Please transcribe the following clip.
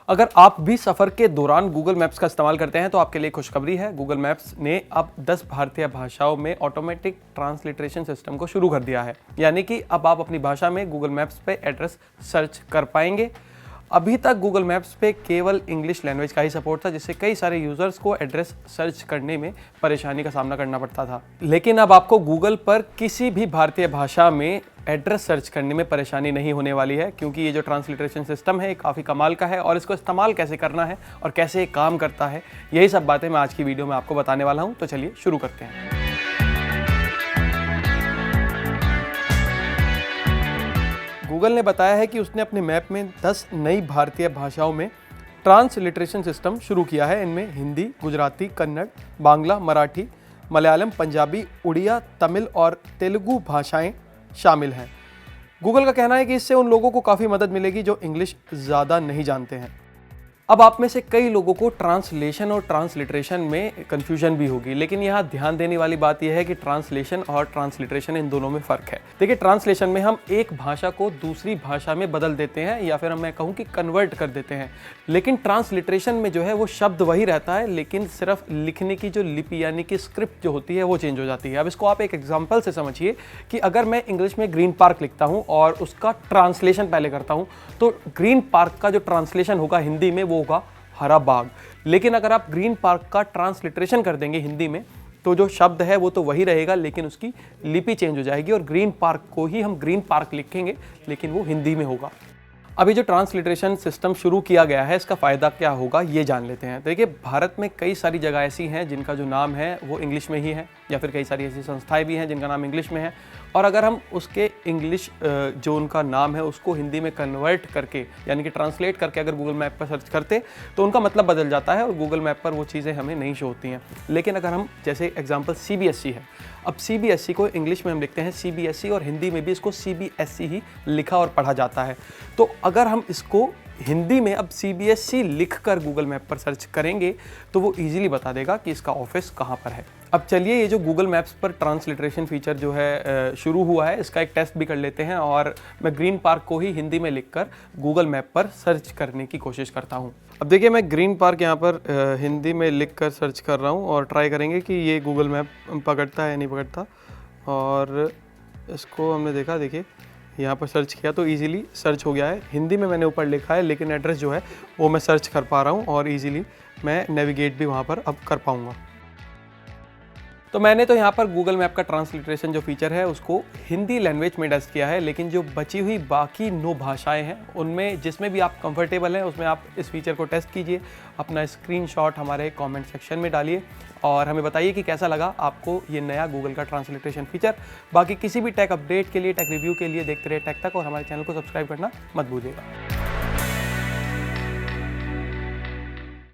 अगर आप भी सफ़र के दौरान गूगल मैप्स का इस्तेमाल करते हैं तो आपके लिए खुशखबरी है। गूगल मैप्स ने अब 10 भारतीय भाषाओं में ऑटोमेटिक ट्रांसलिटरेशन सिस्टम को शुरू कर दिया है। यानी कि अब आप अपनी भाषा में गूगल मैप्स पे एड्रेस सर्च कर पाएंगे। अभी तक गूगल मैप्स पे केवल इंग्लिश लैंग्वेज का ही सपोर्ट था, जिससे कई सारे यूजर्स को एड्रेस सर्च करने में परेशानी का सामना करना पड़ता था। लेकिन अब आपको गूगल पर किसी भी भारतीय भाषा में एड्रेस सर्च करने में परेशानी नहीं होने वाली है, क्योंकि ये जो ट्रांसलिटरेशन सिस्टम है ये काफ़ी कमाल का है और इसको इस्तेमाल कैसे करना है और कैसे ये काम करता है, यही सब बातें मैं आज की वीडियो में आपको बताने वाला हूँ। तो चलिए शुरू करते हैं। गूगल ने बताया है कि उसने अपने मैप में 10 नई भारतीय भाषाओं में ट्रांसलिटरेशन सिस्टम शुरू किया है। इनमें हिंदी, गुजराती, कन्नड़, बांग्ला, मराठी, मलयालम, पंजाबी, उड़िया, तमिल और तेलुगु भाषाएं शामिल हैं। गूगल का कहना है कि इससे उन लोगों को काफ़ी मदद मिलेगी जो इंग्लिश ज़्यादा नहीं जानते हैं। अब आप में से कई लोगों को ट्रांसलेशन और ट्रांसलिटरेशन में कन्फ्यूजन भी होगी, लेकिन यहाँ ध्यान देने वाली बात यह है कि ट्रांसलेशन और ट्रांसलिटरेशन इन दोनों में फ़र्क है। देखिए, ट्रांसलेशन में हम एक भाषा को दूसरी भाषा में बदल देते हैं या फिर मैं कहूँ कि कन्वर्ट कर देते हैं, लेकिन ट्रांसलिटरेशन में जो है वो शब्द वही रहता है, लेकिन सिर्फ लिखने की जो लिपि यानी कि स्क्रिप्ट जो होती है वो चेंज हो जाती है। अब इसको आप एक एग्जाम्पल से समझिए कि अगर मैं इंग्लिश में ग्रीन पार्क लिखता हूँ और उसका ट्रांसलेशन पहले करता हूँ, तो ग्रीन पार्क का जो ट्रांसलेशन होगा हिंदी में वो होगा हरा बाग। लेकिन अगर आप ग्रीन पार्क का ट्रांसलिटरेशन कर देंगे हिंदी में, तो जो शब्द है वो तो वही रहेगा, लेकिन उसकी लिपि चेंज हो जाएगी और ग्रीन पार्क को ही हम ग्रीन पार्क लिखेंगे, लेकिन वो हिंदी में होगा। अभी जो ट्रांसलिटरेशन सिस्टम शुरू किया गया है, इसका फ़ायदा क्या होगा ये जान लेते हैं। देखिए, भारत में कई सारी जगह ऐसी हैं जिनका जो नाम है वो इंग्लिश में ही है, या फिर कई सारी ऐसी संस्थाएं भी हैं जिनका नाम इंग्लिश में है, और अगर हम उसके इंग्लिश जो उनका नाम है उसको हिंदी में कन्वर्ट करके यानी कि ट्रांसलेट करके अगर गूगल मैप पर सर्च करते तो उनका मतलब बदल जाता है और गूगल मैप पर वो चीज़ें हमें नहीं शो होती हैं। लेकिन अगर हम, जैसे एग्जांपल CBSE है, अब CBSE को इंग्लिश में हम लिखते हैं CBSE और हिंदी में भी इसको CBSE ही लिखा और पढ़ा जाता है। तो अगर हम इसको हिंदी में अब CBSE लिख कर गूगल मैप पर सर्च करेंगे तो वो इजीली बता देगा कि इसका ऑफिस कहाँ पर है। अब चलिए, ये जो गूगल मैप्स पर ट्रांसलिटरेशन फीचर जो है शुरू हुआ है, इसका एक टेस्ट भी कर लेते हैं और मैं ग्रीन पार्क को ही हिंदी में लिखकर गूगल मैप पर सर्च करने की कोशिश करता हूँ। अब देखिए, मैं ग्रीन पार्क यहाँ पर हिंदी में लिखकर सर्च कर रहा हूँ और ट्राई करेंगे कि ये गूगल मैप पकड़ता है या नहीं पकड़ता। और इसको हमने देखा, देखिए यहाँ पर सर्च किया तो इजीली सर्च हो गया है। हिंदी में मैंने ऊपर लिखा है, लेकिन एड्रेस जो है वो मैं सर्च कर पा रहा हूँ और इजीली मैं नेविगेट भी वहाँ पर अब कर पाऊँगा। तो मैंने तो यहाँ पर गूगल मैप का ट्रांसलिटरेशन जो फीचर है उसको हिंदी लैंग्वेज में टेस्ट किया है, लेकिन जो बची हुई बाकी 9 भाषाएं हैं उनमें जिसमें भी आप कंफर्टेबल हैं उसमें आप इस फीचर को टेस्ट कीजिए। अपना स्क्रीनशॉट हमारे कमेंट सेक्शन में डालिए और हमें बताइए कि कैसा लगा आपको ये नया गूगल का ट्रांसलिटरेशन फीचर। बाकी किसी भी टेक अपडेट के लिए, टेक रिव्यू के लिए देखते रहिए टेक तक, और हमारे चैनल को सब्सक्राइब करना मत भूलिएगा।